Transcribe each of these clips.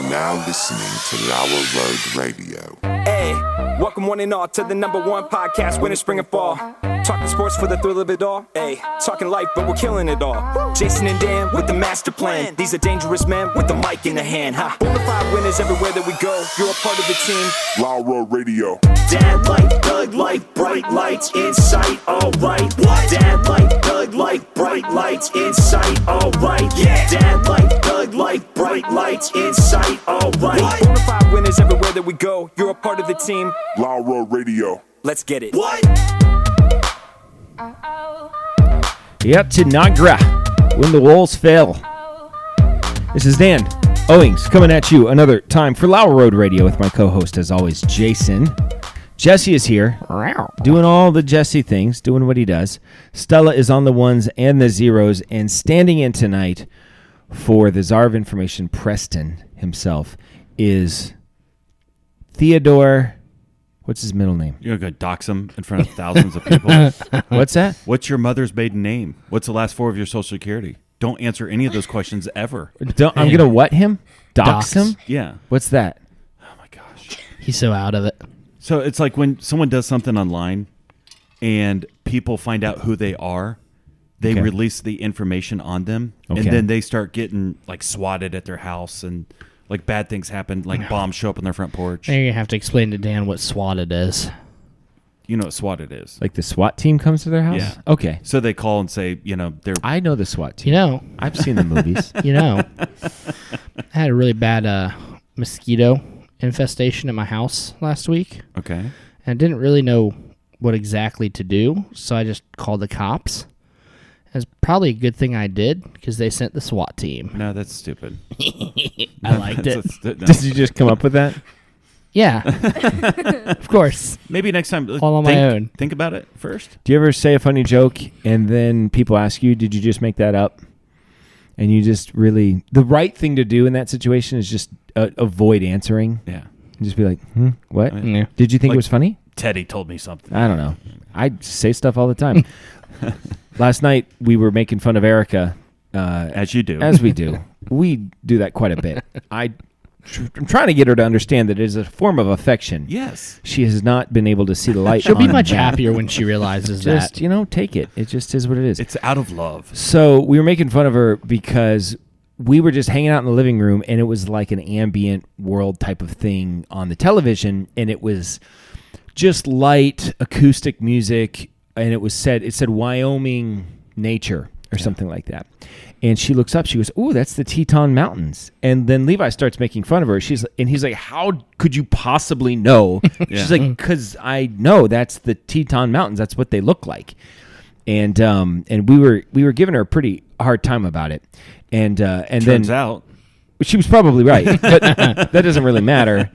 are now listening to Lauer Road Radio. Hey, welcome one and all to the #1 podcast, winter, spring, and fall. Talking sports for the thrill of it all. Hey, talking life, but we're killing it all. Jason and Dan with the master plan. These are dangerous men with the mic in the hand. Ha! Bonafide winners everywhere that we go. You're a part of the team. Lauer Radio. Dad light, thug light, bright lights in sight. All right. What? Dad light, thug light, bright lights in sight. All right. Yeah. Dad light, thug light, bright lights in sight. All right. Bonafide winners everywhere that we go. You're a part of the team. Lauer Radio. Let's get it. What? Yep, to Nagra, when the walls fell. This is Dan Owings coming at you another time for Lauer Road Radio with my co-host, as always, Jason. Jesse is here, doing all the Jesse things, doing what he does. Stella is on the ones and the zeros, and standing in tonight for the Czar of Information, Preston himself, is Theodore. What's his middle name? You're going to dox him in front of thousands of people. What's that? What's your mother's maiden name? What's the last 4 of your social security? Don't answer any of those questions ever. I'm going to what him? Dox him? Yeah. What's that? Oh, my gosh. He's so out of it. So it's like when someone does something online and people find out who they are, they release the information on them, and then they start getting like swatted at their house, and like bad things happen, like bombs show up on their front porch. Now you have to explain to Dan what swatted is. You know what swatted is. Like the SWAT team comes to their house? Yeah. Okay. So they call and say, they're... I know the SWAT team. You know. I've seen the movies. I had a really bad mosquito infestation in my house last week. Okay. And I didn't really know what exactly to do, so I just called the cops. It's probably a good thing I did, because they sent the SWAT team. No, that's stupid. I liked it. No. Did you just come up with that? Yeah. Of course. Maybe next time, All on my own. Think about it first. Do you ever say a funny joke and then people ask you, did you just make that up? And you just really... The right thing to do in that situation is just avoid answering. Yeah. And just be like, what? Yeah. Did you think it was funny? Teddy told me something. I don't know. I say stuff all the time. Last night, we were making fun of Erica. As you do. As we do. We do that quite a bit. I'm trying to get her to understand that it is a form of affection. Yes. She has not been able to see the light. She'll be on much that. happier when she realizes Just, that. take it. It just is what it is. It's out of love. So we were making fun of her because we were just hanging out in the living room, and it was like an ambient world type of thing on the television, and it was just light acoustic music, and it said Wyoming nature or something like that. And she looks up, she goes, "Ooh, that's the Teton Mountains." And then Levi starts making fun of her. He's like, "How could you possibly know?" She's like, "'Cause I know that's the Teton Mountains. That's what they look like." And we were giving her a pretty hard time about it. And Turns out she was probably right, but that doesn't really matter.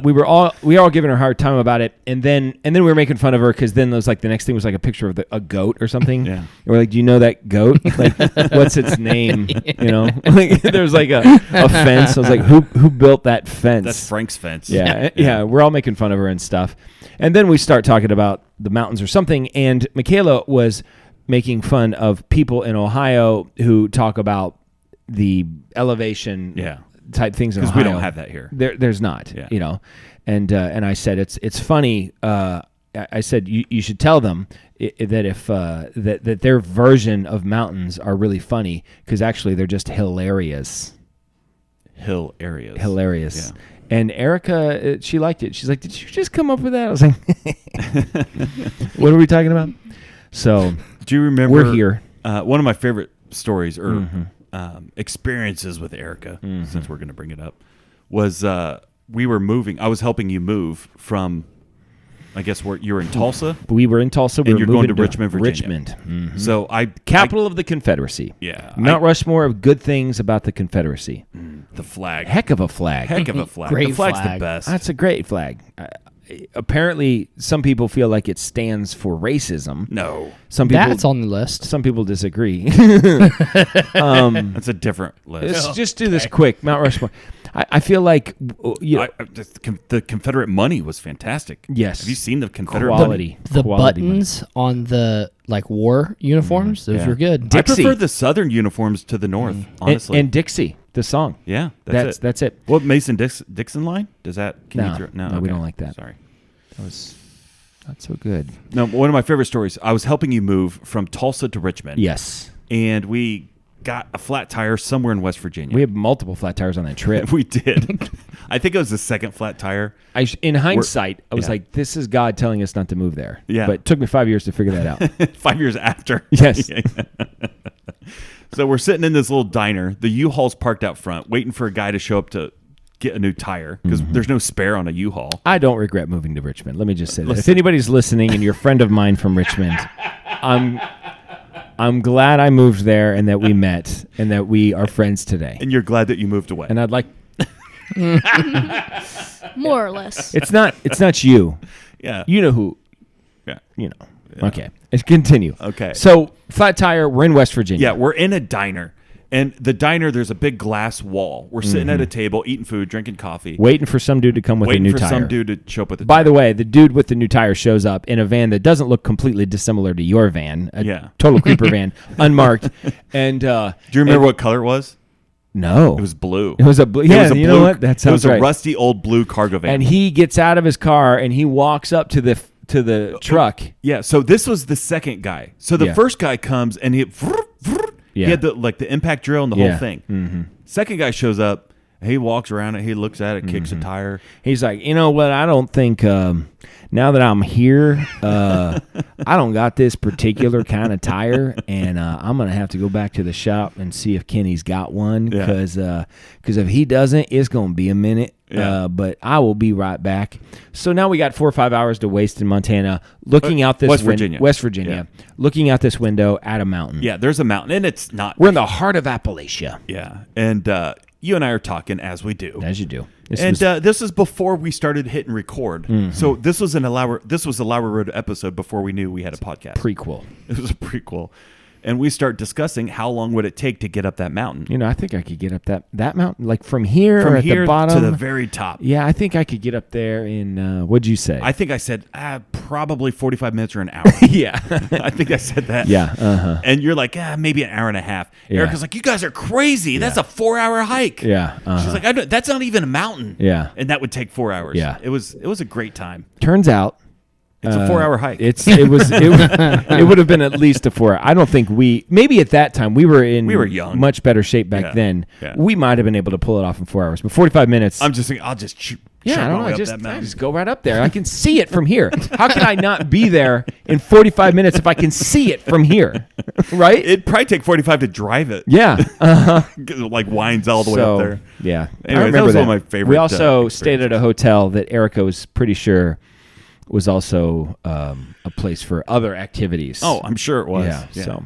We were all giving her a hard time about it, and then we were making fun of her because then there was like the next thing was like a picture of a goat or something. Yeah, and we're like, "Do you know that goat? Like, what's its name?" Like there's like a fence. I was like, "Who built that fence?" that's Frank's fence. Yeah. We're all making fun of her and stuff, and then we start talking about the mountains or something, and Michaela was making fun of people in Ohio who talk about the elevation type things in Ohio. Because we don't have that here. There's not, And I said, it's funny. I said, you should tell them that if that their version of mountains are really funny, because actually they're just hilarious. Hilarious. Yeah. And Erica, she liked it. She's like, "Did you just come up with that?" I was like, "What are we talking about?" So, do you remember? We're here. One of my favorite stories or experiences with Erica, since we're going to bring it up, was we were moving. I was helping you move from, I guess, where you were in Tulsa. We were in Tulsa. And you're going to Richmond, Virginia. Mm-hmm. So capital of the Confederacy. Yeah. Mount Rushmore of good things about the Confederacy. The flag. Heck of a flag. Heck of a flag. Great the flag's flag. the best. That's a great flag. Apparently, some people feel like it stands for racism. No. Some people. That's on the list. Some people disagree. That's a different list. Let's just do this quick. Mount Rushmore. I feel like the Confederate money was fantastic. Yes. Have you seen the Confederate quality. money? The Quality buttons on the like war uniforms, those Yeah. were good. I Dixie. prefer the Southern uniforms to the North, honestly. And Dixie, the song. yeah, That's it. What Mason Dixon line? Does that? Can No. you throw, No, we okay. don't like that. Sorry. That was not so good. No, one of my favorite stories. I was helping you move from Tulsa to Richmond. Yes. And we got a flat tire somewhere in West Virginia. We had multiple flat tires on that trip. We did. I think it was the second flat tire. In hindsight, I was yeah. like, this is God telling us not to move there. Yeah. But it took me 5 years to figure that out. 5 years after. Yes. So we're sitting in this little diner. The U-Haul's parked out front, waiting for a guy to show up to get a new tire because there's no spare on a U-Haul. I don't regret moving to Richmond. Let me just say that. If anybody's listening and you're a friend of mine from Richmond, I'm glad I moved there and that we met and that we are friends today. And you're glad that you moved away. And I'd like More or less. it's not you. Yeah. You know who. Yeah. You know. Okay. Let's continue. Okay. So flat tire, we're in West Virginia. Yeah, we're in a diner. And the diner, there's a big glass wall. We're sitting at a table, eating food, drinking coffee. Waiting for some dude to come with waiting a new for tire. some dude to show up with a By tire. the way, the dude with the new tire shows up in a van that doesn't look completely dissimilar to your van. A Yeah. total creeper van, unmarked. And Do you remember what color it was? No. It was blue. It was a blue. It Yeah, was a you blue, know what? That sounds It was right. a rusty old blue cargo van. And he gets out of his car and he walks up to the truck. Yeah, so this was the second guy. So the Yeah. first guy comes and he Yeah. had the impact drill and the Yeah. whole thing. Mm-hmm. Second guy shows up. He walks around it. He looks at it, kicks a tire. He's like, you know what? I don't think now that I'm here, I don't got this particular kind of tire, and I'm gonna have to go back to the shop and see if Kenny's got one, Yeah. because if he doesn't, it's gonna be a minute. Yeah. But I will be right back. So now we got 4 or 5 hours to waste in Montana, looking out this West Virginia. West Virginia, looking out this window at a mountain. Yeah, there's a mountain, and it's not. We're in the heart of Appalachia, Yeah, and you and I are talking as we do. as you do. This is before we started hitting record. So this was a Lauer Road episode before we knew we had a podcast. prequel. It was a prequel. And we start discussing how long would it take to get up that mountain. You know, I think I could get up that mountain, like from here From or at here the bottom to the very top. Yeah, I think I could get up there in what'd you say? I think I said probably 45 minutes or an hour. yeah. I think I said that. Yeah, uh-huh. And you're like, maybe an hour and a half. Yeah. Erica's like, you guys are crazy. That's a 4-hour hike. Yeah, uh-huh. She's like, that's not even a mountain. Yeah. And that would take 4 hours. Yeah. It was a great time. Turns out It's a 4-hour hike. It would have been at least a 4 hour. I don't think maybe at that time we were young. much better shape back Yeah. then. Yeah. We might have been able to pull it off in 4 hours, but 45 minutes. I'm just thinking, I'll just chug I don't my know. way I up just, that I mountain. just go right up there. I can see it from here. How can I not be there in 45 minutes if I can see it from here? Right? It'd probably take 45 to drive it. Yeah. Like winds all the way So, up there. Yeah. Anyways, I that remember was one of my favorite, We also stayed experiences. at a hotel that Erica was pretty sure was also a place for other activities. Oh, I'm sure it was. Yeah. So,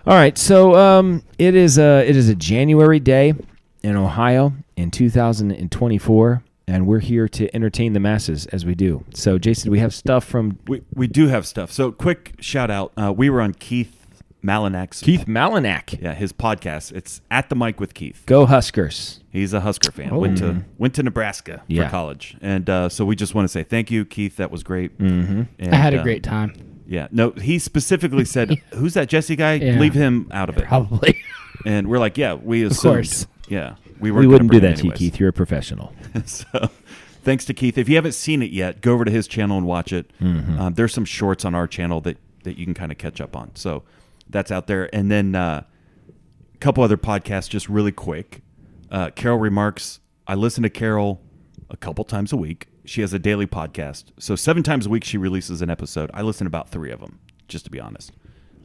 all right. So it is a January day in Ohio in 2024, and we're here to entertain the masses as we do. So, Jason, we have stuff from We do have stuff. So quick shout out. We were on Keith Malinak's. Keith Malinak. Yeah, his podcast. It's At the Mic with Keith. Go Huskers. He's a Husker fan. Oh. Went to Nebraska Yeah. for college. And so we just want to say thank you, Keith. That was great. Mm-hmm. And, I had a great time. Yeah. No, he specifically said, who's that Jesse guy? Yeah. Leave him out of it. Probably. And we're like, yeah, we assumed. course. Yeah. We weren't wouldn't gonna do bring that him to you, anyways. Keith. You're a professional. So thanks to Keith. If you haven't seen it yet, go over to his channel and watch it. Mm-hmm. There's some shorts on our channel that you can kind of catch up on. So that's out there. And then a couple other podcasts just really quick. Carol Remarks. I listen to Carol a couple times a week. She has a daily podcast. So 7 times a week she releases an episode. I listen to about 3 of them, just to be honest.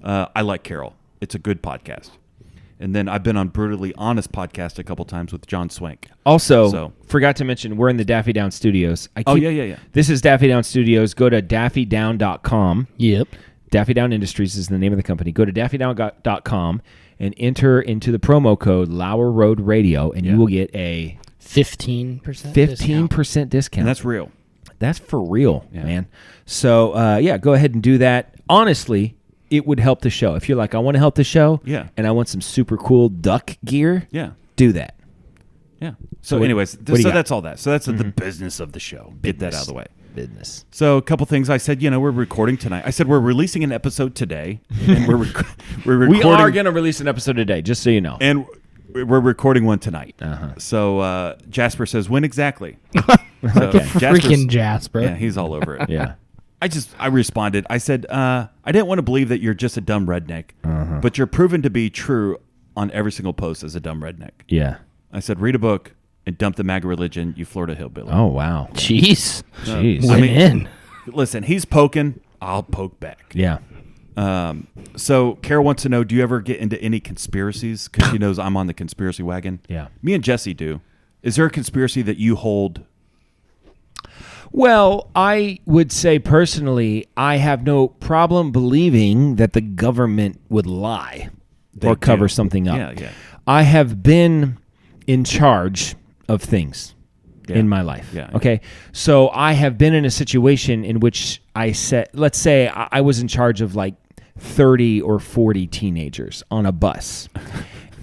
I like Carol. It's a good podcast. And then I've been on Brutally Honest podcast a couple times with John Swank. Also, forgot to mention, we're in the Daffy Down Studios. Yeah. This is Daffy Down Studios. Go to daffydown.com. Yep. Daffy Down Industries is the name of the company. Go to daffydown.com and enter into the promo code Lauer Road Radio, and you will get a 15% 15% discount. And that's real. That's for real, man. So, go ahead and do that. Honestly, it would help the show. If you're like, I want to help the show, Yeah. and I want some super cool duck gear, Yeah. do that. Yeah. So, what- anyways, what do you got? that's all that. So that's the business of the show. Get that out of the way. Business. So a couple things I said, we're recording tonight. I said we're releasing an episode today, and we're recording. We are going to release an episode today, just so you know. and we're recording one tonight. Uh-huh. So Jasper says, when exactly? So, Freaking Jasper. Yeah, he's all over it. Yeah. I responded. I said, I didn't want to believe that you're just a dumb redneck, but you're proven to be true on every single post as a dumb redneck. Yeah. I said, read a book and dump the MAGA religion, you Florida hillbilly. Oh, wow. Jeez. Jeez. Went in. Listen, he's poking, I'll poke back. Yeah. So Carol wants to know, do you ever get into any conspiracies? Because she knows I'm on the conspiracy wagon. Yeah. Me and Jesse do. Is there a conspiracy that you hold? Well, I would say personally, I have no problem believing that the government would lie or do. cover something up. Yeah, yeah. I have been in charge of things Yeah. in my life. Yeah. Okay. So I have been in a situation in which I said, let's say I was in charge of like 30 or 40 teenagers on a bus.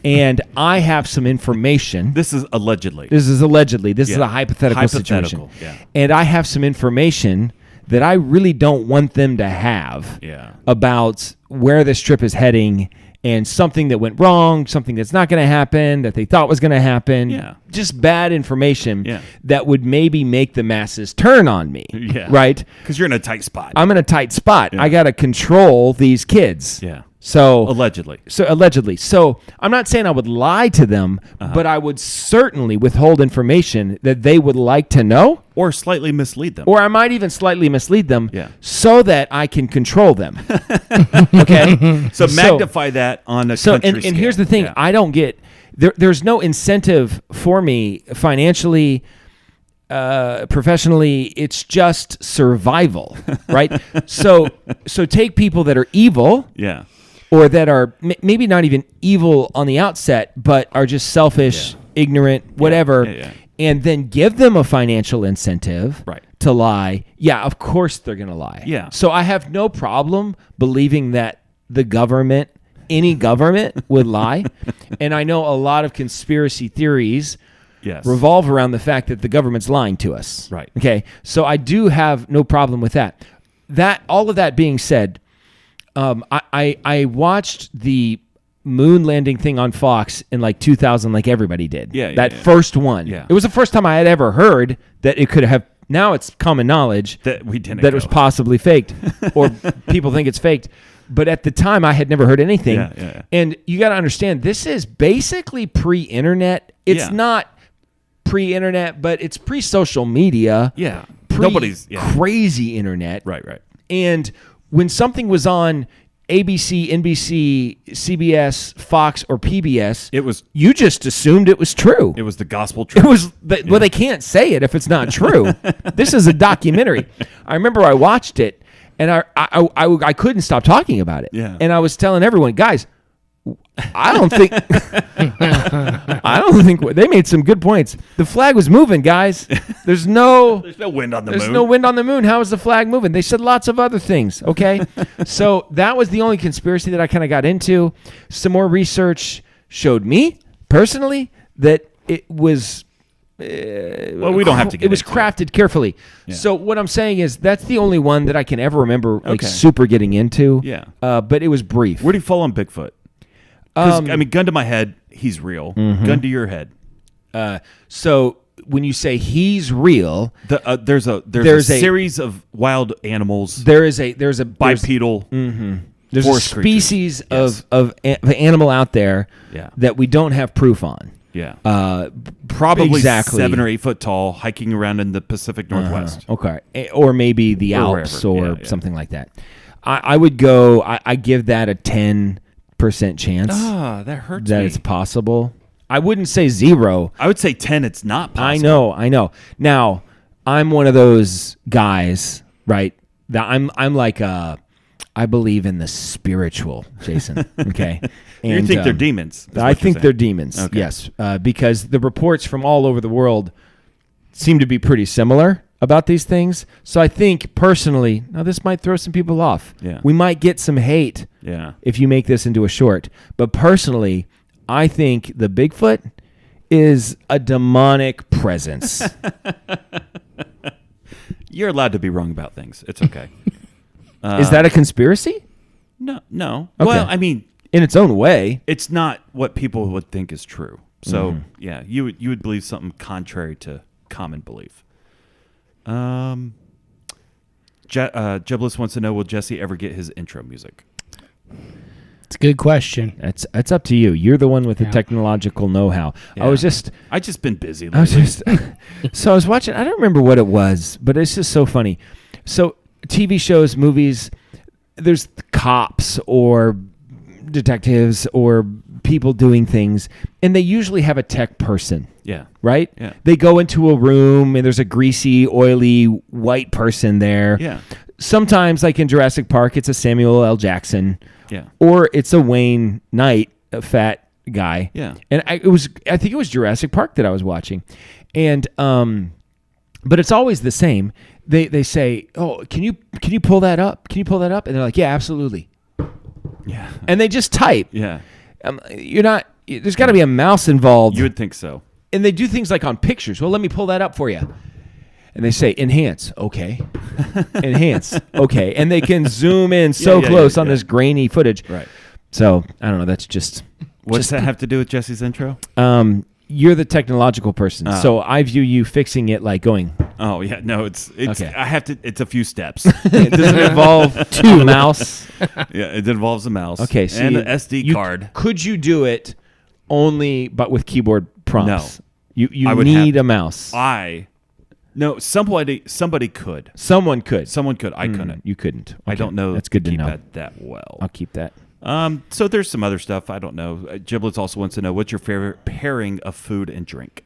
And I have some information. This is allegedly. This is allegedly. This is Yeah. a hypothetical situation. Yeah. And I have some information that I really don't want them to have Yeah. about where this trip is heading and something that went wrong, something that's not going to happen, that they thought was going to happen. Yeah. Just bad information Yeah. that would maybe make the masses turn on me. Yeah. Right? Because you're in a tight spot. I'm in a tight spot. Yeah. I got to control these kids. Yeah. So Allegedly. So I'm not saying I would lie to them, but I would certainly withhold information that they would like to know, Or slightly mislead them. or I might even slightly mislead them Yeah. so that I can control them. Okay? so magnify that on a So country and here's the scale. thing, Yeah. I don't get there's no incentive for me financially, professionally. It's just survival, right? So take people that are evil, Yeah. or that are maybe not even evil on the outset, but are just selfish, ignorant, whatever, Yeah. and then give them a financial incentive Right. to lie. Yeah, of course they're going to lie. Yeah. So I have no problem believing that the government, any government, would lie. And I know a lot of conspiracy theories Yes. revolve around the fact that the government's lying to us. Right. Okay. So I do have no problem with that. All of that being said, I watched the moon landing thing on Fox in like 2000, like everybody did. Yeah, that yeah. first one. Yeah. It was the first time I had ever heard that it could have. Now it's common knowledge That we didn't that it was go. possibly faked, or people think it's faked. But at the time, I had never heard anything. Yeah. And you got to understand, this is basically pre-internet. It's Yeah. not pre-internet, but it's pre-social media. Yeah. Pre-crazy Yeah. internet. Right. And when something was on ABC, NBC, CBS, Fox, or PBS, It was you just assumed it was true. it was the gospel It truth. was well, they can't say it if it's not true. This is a documentary. I remember I watched it, and I couldn't stop talking about it. Yeah. And I was telling everyone, guys, I don't think they made some good points. The flag was moving, guys. There's no wind on the there's moon. no wind on the moon. How is the flag moving? They said lots of other things. Okay. So that was the only conspiracy that I kind of got into. Some more research showed me personally that it was. Well, we don't have to get It was into crafted carefully. Yeah. So what I'm saying is that's the only one that I can ever remember like Okay. super getting into. Yeah. But it was brief. Where do you fall on Bigfoot? 'Cause, I mean, gun to my head, he's real. Gun to your head. So when you say he's real, There's a There's a- series of wild animals, there's a bipedal. there's a forest species creatures. of animal out there Yeah. that we don't have proof on. Yeah. Probably Exactly 7 or 8 foot tall, hiking around in the Pacific Northwest. Okay. Or maybe the Or Alps wherever. or Yeah. something like that. I would go, I give that a 10% chance That hurts that me. it's possible. I wouldn't say 0. I would say 10. It's not possible. I know. Now, I'm one of those guys, right? That I'm like I believe in the spiritual, Jason. Okay. You think they're demons? is I what you're think saying. they're demons. Okay. Yes, because the reports from all over the world seem to be pretty similar about these things. So I think personally, now this might throw some people off. Yeah. We might get some hate Yeah. if you make this into a short. But personally, I think the Bigfoot is a demonic presence. You're allowed to be wrong about things. It's okay. Is that a conspiracy? No. Okay. Well, I mean, In its own way. it's not what people would think is true. So yeah, you would believe something contrary to common belief. Jeblis wants to know, will Jesse ever get his intro music? It's a good question. That's up to you. You're the one with the technological know-how. Yeah. I just been busy lately. I was just so I was watching. I don't remember what it was, but it's just so funny. So TV shows, movies, there's cops or detectives or people doing things, and they usually have a tech person. Yeah. Right? Yeah. They go into a room and there's a greasy, oily white person there. Yeah. Sometimes, like in Jurassic Park, it's a Samuel L. Jackson. Yeah. Or it's a Wayne Knight, a fat guy. Yeah. And I think it was Jurassic Park that I was watching. And but it's always the same. They say, "Oh, can you pull that up? Can you pull that up?" And they're like, "Yeah, absolutely." Yeah. And they just type. Yeah. There's got to be a mouse involved. You would think so. And they do things like on pictures. Well, let me pull that up for you. And they say, enhance. Okay. Enhance. Okay. And they can zoom in so close on this grainy footage. Right. So, I don't know. That's just... What does that have to do with Jesse's intro? You're the technological person. Oh. So I view you fixing it like going... Oh, yeah. No, it's Okay. I have to, it's a few steps. It doesn't involve a mouse. Yeah, it involves a mouse. Okay. So and an SD card. Could you do it only but with keyboard prompts? No. You I would need a mouse. No, somebody could. Someone could. I couldn't. You couldn't. I Okay. don't know. That's good to keep know. that well. I'll keep that. So there's some other stuff. I don't know. Giblets also wants to know, what's your favorite pairing of food and drink?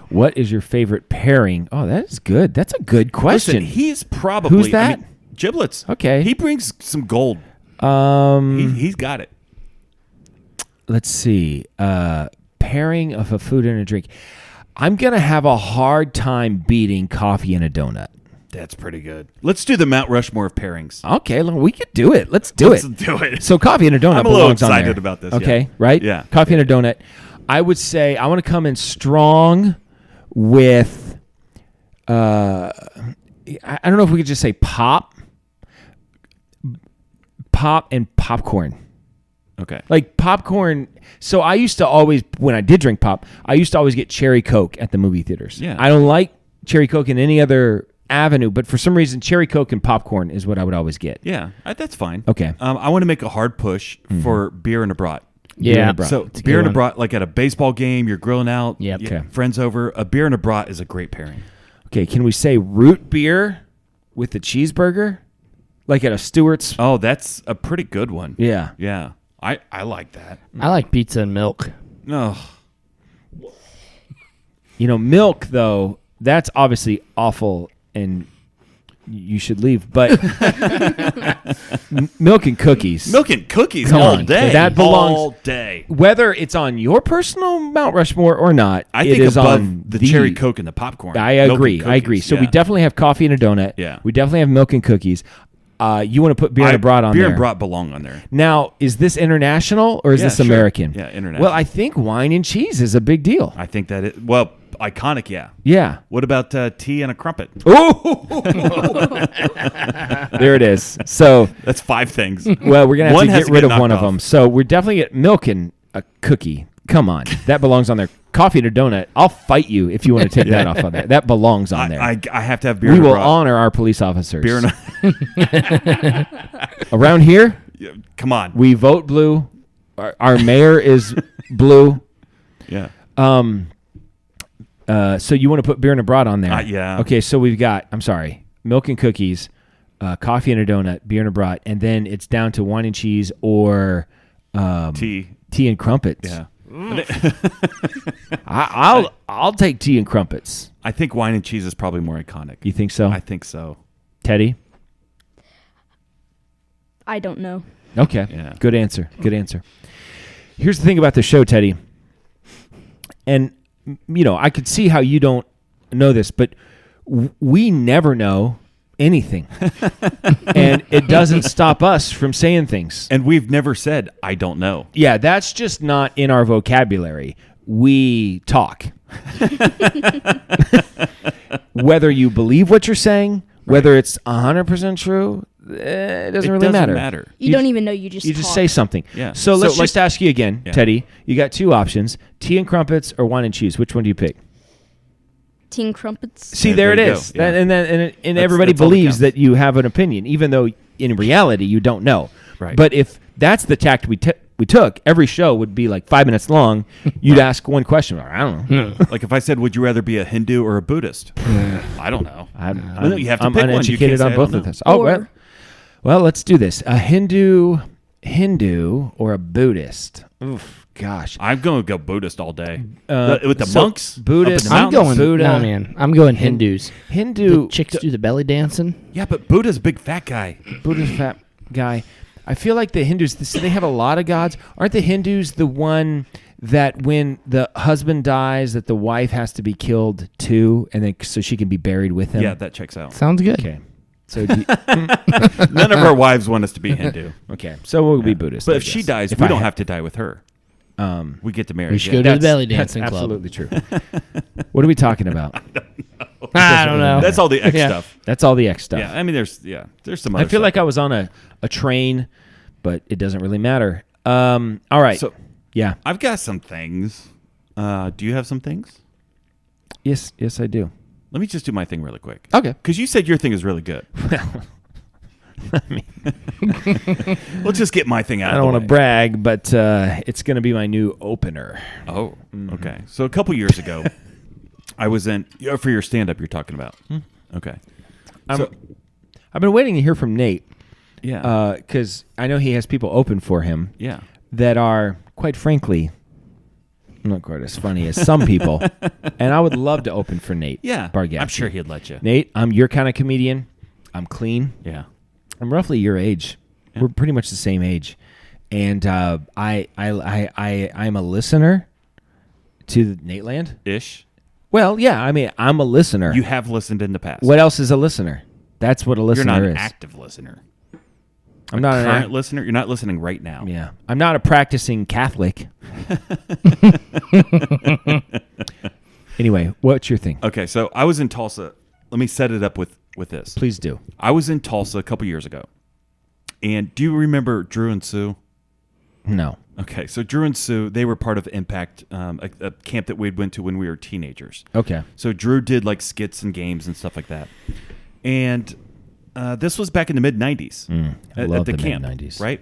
What is your favorite pairing? Oh, that is good. That's a good question. Listen, he's probably... Who's that? Giblets. Okay. He brings some gold. He's got it. Let's see. Pairing of a food and a drink. I'm going to have a hard time beating coffee and a donut. That's pretty good. Let's do the Mount Rushmore of pairings. Okay, we could do it. Let's do it. So coffee and a donut I'm a little belongs on there. excited about this. Okay, yeah. right? Yeah. Coffee and a donut. I would say I want to come in strong with, I don't know if we could just say pop and popcorn. Okay. Like popcorn. So I used to always, when I did drink pop, I used to always get cherry Coke at the movie theaters. Yeah. I don't like cherry Coke in any other avenue, but for some reason, cherry Coke and popcorn is what I would always get. Yeah, that's fine. Okay. I want to make a hard push for beer and a brat. Yeah. Beer and a brat. So It's a beer good and a one. brat, like at a baseball game, you're grilling out. Yep. you Okay. have friends over. A beer and a brat is a great pairing. Okay, can we say root beer with the cheeseburger? Like at a Stewart's? Oh, that's a pretty good one. Yeah. Yeah. I like that. I like pizza and milk. Oh, You know, milk, though, that's obviously awful and you should leave. But milk and cookies. milk and cookies Come all on. day. That belongs- all day. Whether it's on your personal Mount Rushmore or not, I it think is above on the cherry Coke and the popcorn. I Milk and agree. I agree. cookies, So we yeah. definitely have coffee and a donut. Yeah. We definitely have milk and cookies. You want to put beer and a brat on beer there. and brat belong on there. Now, is this international or is Yeah, this sure. American? Yeah, international. Well, I think wine and cheese is a big deal. I think that iconic, yeah. Yeah. What about tea and a crumpet? Oh, there it is. So, That's 5 things. well, we're gonna have One to has get to rid get of one knocked of them. off. So we're definitely get milk and a cookie. Come on, that belongs on there. Coffee and a donut. I'll fight you if you want to take that off of there. That belongs on there. I have to have beer We and a will brat. honor our police officers. Beer and Around here, come on. we vote blue. Our mayor is blue. Yeah. So you want to put beer and a brat on there? Yeah. Okay, so we've got, I'm sorry, milk and cookies, coffee and a donut, beer and a brat, and then it's down to wine and cheese or Tea. and crumpets. Yeah. I'll take tea and crumpets. I think wine and cheese is probably more iconic. You think so? I think so. Teddy? I don't know. Okay. Yeah. Good answer. Good answer. Here's the thing about the show, Teddy. And, you know, I could see how you don't know this, but we never know anything. And it doesn't stop us from saying things. And we've never said, I don't know. Yeah, that's just not in our vocabulary. we talk. Whether you believe what you're saying, whether it's 100% true, it doesn't really matter. You don't even know. You just just say something. Yeah. So let's like- just ask you again, Yeah. Teddy. You got two options: tea and crumpets or wine and cheese. Which one do you pick? tea and crumpets. See, Yeah, there it there you is. go. Yeah. And everybody that's all that believes counts. that you have an opinion, even though in reality you don't know. Right. But if that's the tact we took, every show would be like 5 minutes long. You'd ask one question. I don't know. Like if I said, would you rather be a Hindu or a Buddhist? I don't know. I'm, You have to I'm pick one. You uneducated can't say on I both don't of know. this. Oh, Or- well, let's do this. A Hindu or a Buddhist? Oof, gosh. I'm going to go Buddhist all day. With the so monks? Buddhist- Up in the I'm mountains? going Buddha. No, man. I'm going Hindus. Hindu. The chicks do the belly dancing. Yeah, but Buddha's a big fat guy. Buddhist fat guy. I feel like the Hindus, so they have a lot of gods. Aren't the Hindus the one that when the husband dies, that the wife has to be killed too, and then so she can be buried with him? Yeah, that checks out. Sounds good. Okay. So do you- None of our wives want us to be Hindu. okay. So we'll be Buddhist. But I if she guess. dies, If we I don't ha- have to die with her. We get to marry. We should again. go to the belly That's dancing club. absolutely true. What are we talking about? I don't know. That's all the X Yeah. stuff. That's all the X stuff. Yeah, I mean, there's some. I Other feel stuff. like I was on a train, but it doesn't really matter. All right. So Yeah. I've got some things. Do you have some things? Yes, I do. Let me just do my thing really quick. Okay. Because you said your thing is really good. Let's just get my thing out. I of don't the want way. to brag, but it's going to be my new opener. Oh, okay. So a couple years ago, I was in for your stand-up. You're talking about. Okay. So, I've been waiting to hear from Nate yeah. because I know he has people open for him Yeah. that are, quite frankly, not quite as funny as some people. And I would love to open for Nate. Yeah. Bargatze. I'm sure he'd let you. Nate, I'm your kind of comedian. I'm clean. Yeah. I'm roughly your age. Yeah. We're pretty much the same age, and I'm a listener to Nate Land. Ish. Well, yeah, I mean, I'm a listener. You have listened in the past. What else is a listener? That's what a You're listener not is. an active listener. I'm not an Current listener. You're not listening right now. Yeah, I'm not a practicing Catholic. Anyway, what's your thing? Okay, so I was in Tulsa. Let me set it up with this. Please do. I was in Tulsa a couple years ago. And do you remember Drew and Sue? No. Okay, so Drew and Sue, they were part of Impact, a camp that we'd went to when we were teenagers. Okay. So Drew did like skits and games and stuff like that. And this was back in the mid-'90s I at love the the camp, mid-'90s. right?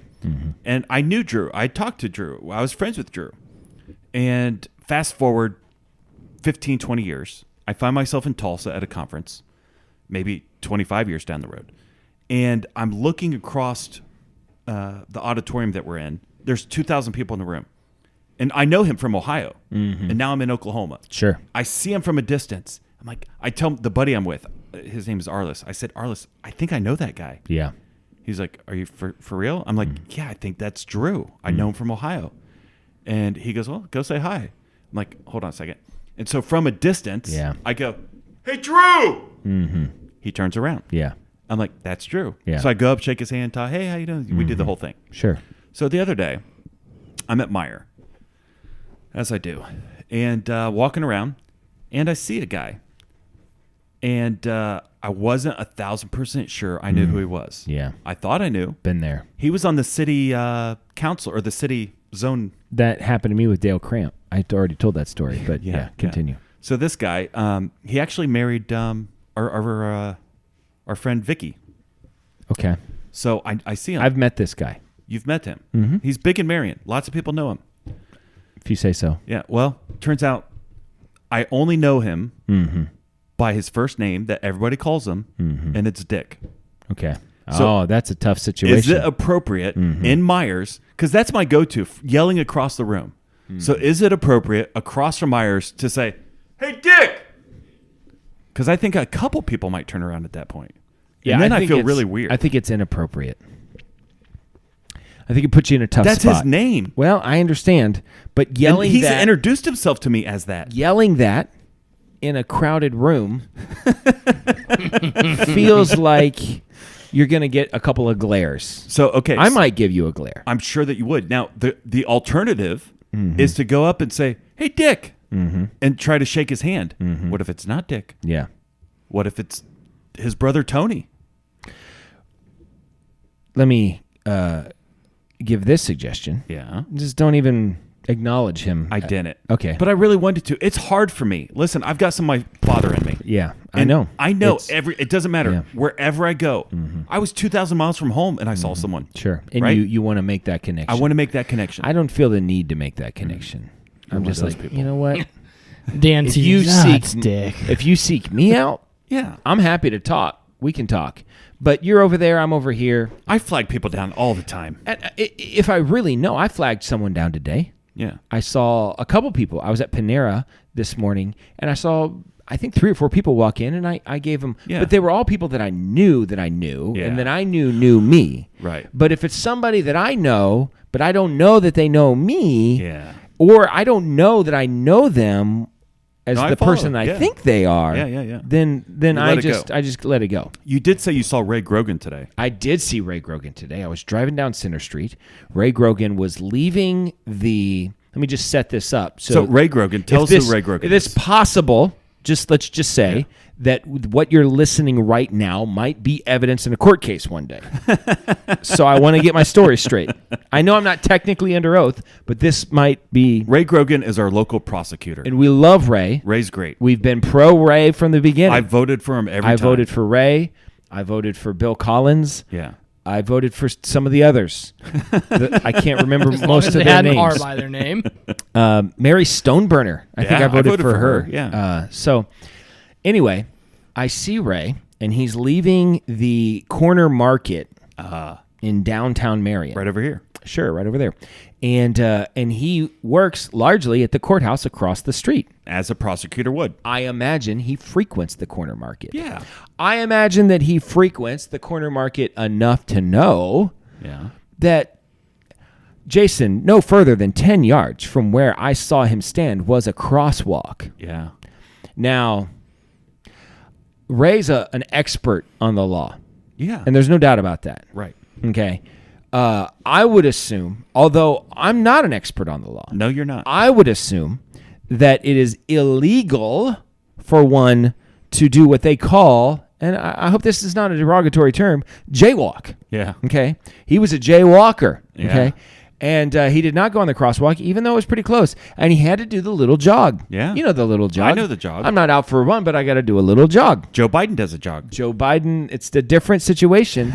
And I knew Drew. I talked to Drew. I was friends with Drew. And fast forward 15, 20 years, I find myself in Tulsa at a conference, maybe 25 years down the road. And I'm looking across the auditorium that we're in. There's 2,000 people in the room. And I know him from Ohio. And now I'm in Oklahoma. Sure. I see him from a distance. I'm like, I tell the buddy I'm with, his name is Arliss. I said, Arliss, I think I know that guy. Yeah. He's like, are you for real? I'm like, yeah, I think that's Drew. I know him from Ohio. And he goes, well, go say hi. I'm like, hold on a second. And so from a distance, Yeah. I go, hey, Drew. He turns around. Yeah. I'm like, that's Drew. Yeah. So I go up, shake his hand, talk, hey, how you doing? We did the whole thing. Sure. So the other day, I'm at Meijer, as I do, and walking around, and I see a guy. And I wasn't 1,000% sure I knew who he was. Yeah. I thought I knew. Been there. He was on the city council or the city zone. That happened to me with Dale Cramp. I already told that story, but yeah, continue. So this guy, he actually married our friend Vicky. Okay. So I see him. I've met this guy, You've met him. He's big in Marion. Lots of people know him. if you say so. Yeah. Well, turns out I only know him by his first name that everybody calls him, and it's Dick. Okay. So that's a tough situation. Is it appropriate in Myers? Because that's my go-to, yelling across the room. So is it appropriate across from Myers to say, hey, Dick? Because I think a couple people might turn around at that point. Yeah, and then I think feel it's- really weird. I think it's inappropriate. I think it puts you in a tough That's spot. his name. Well, I understand, but And yelling he's that, introduced himself to me as that. yelling that in a crowded room feels like you're going to get a couple of glares. So, okay. I might give you a glare. I'm sure that you would. Now, the alternative is to go up and say, hey, Dick, and try to shake his hand. What if it's not Dick? Yeah. What if it's his brother Tony? Let me give this suggestion. Yeah. Just don't even acknowledge him. I didn't. Okay. But I really wanted to. It's hard for me. Listen, I've got some of my father in me. Yeah, I And know. I know It's- it doesn't matter. Yeah. Wherever I go, I was 2,000 miles from home and I saw someone. Sure. And Right? you want to make that connection. I want to make that connection. I don't feel the need to make that connection. I'm one of just those like, people. you know what? Dan If sees you that's seek dick. if you seek me out, yeah. I'm happy to talk. We can talk. But you're over there, I'm over here. I flag people down all the time. And if I really know, I flagged someone down today. Yeah. I saw a couple people. I was at Panera this morning, and I saw, I think, 3 or 4 people walk in, and I gave them. Yeah. But they were all people that I knew, Yeah. and that I knew me. Right. But if it's somebody that I know, but I don't know that they know me, Yeah. or I don't know that I know them as No, I the follow. person I Yeah. think they are, Yeah. then You I let it just go. I just let it go. You did say you saw Ray Grogan today. I did see Ray Grogan today. I was driving down Center Street. Ray Grogan was leaving the. Let me just set this up. So Ray Grogan, tell us who Ray Grogan If it's is. possible, let's just say that what you're listening right now might be evidence in a court case one day. So I want to get my story straight. I know I'm not technically under oath, but this might be. Ray Grogan is our local prosecutor. And we love Ray. Ray's great. We've been pro Ray from the beginning. I voted for him every time. I voted for Ray. I voted for Bill Collins. Yeah. I voted for some of the others. I can't remember most of they their had an R names. by their name. Mary Stoneburner. I think Yeah, I voted for her. yeah. So anyway, I see Ray, and he's leaving the corner market in downtown Marion. Right over here. Sure, right over there. And he works largely at the courthouse across the street. As a prosecutor would. I imagine he frequents the corner market. Yeah. I imagine that he frequents the corner market enough to know Yeah. that Jason, no further than 10 yards from where I saw him stand was a crosswalk. Yeah. Now, Ray's an expert on the law, Yeah. and there's no doubt about that. right. Okay. I would assume, although I'm not an expert on the law, No, you're not. I would assume that it is illegal for one to do what they call, and I hope this is not a derogatory term, jaywalk. Yeah. Okay. He was a jaywalker. Yeah. Okay. And he did not go on the crosswalk, even though it was pretty close. And he had to do the little jog. Yeah. You know the little jog. I know the jog. I'm not out for a run, but I got to do a little jog. Joe Biden does a jog. Joe Biden, it's a different situation.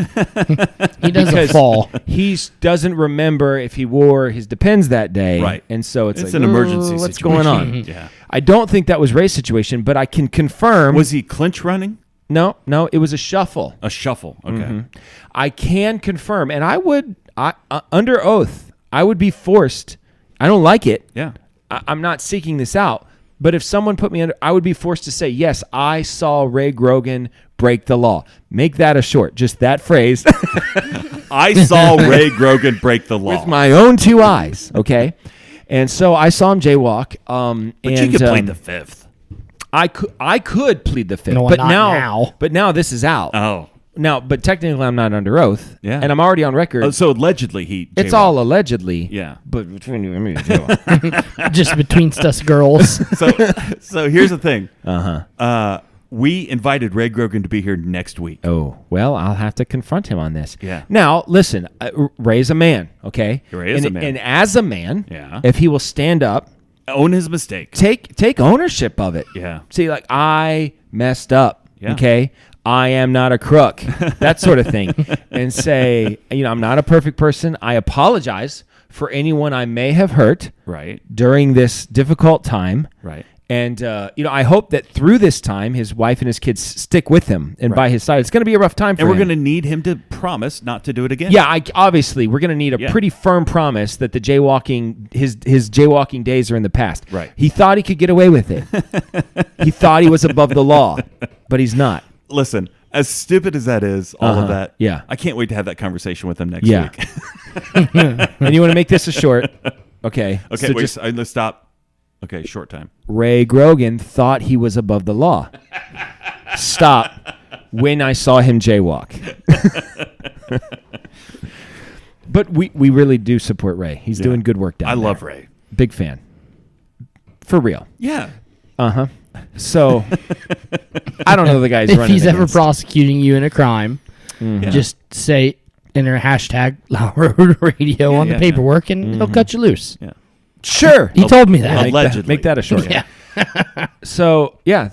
He does a because fall. He doesn't remember if he wore his Depends that day. Right. And so it's It's like, an emergency what's situation. going on? Yeah. I don't think that was Ray's situation, but I can confirm. Was he clinch running? No, it was a shuffle. A shuffle. Okay. I can confirm, and I would, under oath, I would be forced. I don't like it. Yeah. I'm not seeking this out. But if someone put me under, I would be forced to say, yes, I saw Ray Grogan break the law. Make that a short, just that phrase, I saw Ray Grogan break the law. with my own 2 eyes. Okay, and so I saw him jaywalk. but you could plead the fifth. I could plead the fifth, No, but not now. But now this is out. Oh. Now, but technically, I'm not under oath. Yeah. and I'm already on record. Oh, so allegedly he. It's jaywalked. all allegedly. Yeah. But between you and me, jaywalk. Just betweenst us girls. So here's the thing. We invited Ray Grogan to be here next week. Oh, well, I'll have to confront him on this. Yeah. Now, listen, Ray's a man, okay? Ray is a man. And as a man, Yeah. if he will stand up, Own his mistake. take ownership of it. Yeah. See, like, I messed up, Yeah. okay? I am not a crook, that sort of thing. And say, I'm not a perfect person. I apologize for anyone I may have hurt Right. during this difficult time. Right. And, I hope that through this time, his wife and his kids stick with him and by his side. It's going to be a rough time for And him. we're going to need him to promise not to do it again. Yeah, obviously, we're going to need a Yeah. pretty firm promise that the jaywalking, his jaywalking days are in the past. Right. He thought he could get away with it. He thought he was above the law, but he's not. Listen, as stupid as that is, all of that. Yeah. I can't wait to have that conversation with him next Yeah. week. And you want to make this a short? Okay. Okay, So wait. just Let's stop. Okay, short time. Ray Grogan thought he was above the law. Stop. When I saw him jaywalk. But we really do support Ray. He's doing good work down I there. love Ray. Big fan. For real. Yeah. Uh-huh. So, I don't know the guy's If running he's ever against. prosecuting you in a crime, Yeah. just say enter hashtag Lauer Radio on the Yeah. paperwork, and he'll cut you loose. Yeah. Sure. He told me that. Allegedly. Make that a short. Yeah. So, yeah.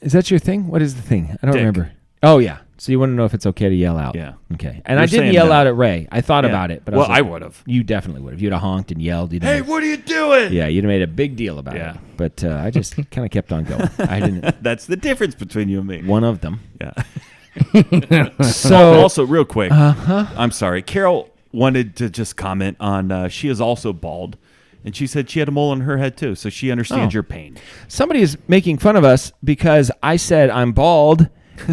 Is that your thing? What is the thing? I don't Dick. remember. Oh, yeah. So you want to know if it's okay to yell out. Yeah. Okay. And You're I didn't saying yell no. out at Ray. I thought Yeah. about it. But Well, I was like, I would have. You definitely would have. You'd have honked and yelled. You'd have Hey, made, what are you doing? yeah, you'd have made a big deal about Yeah. it. But I just kind of kept on going. I didn't. That's the difference between you and me. One of them. Yeah. So, Also, real quick, I'm sorry. Carol wanted to just comment on she is also bald, and she said she had a mole on her head too, so she understands Oh. your pain. somebody is making fun of us because I said I'm bald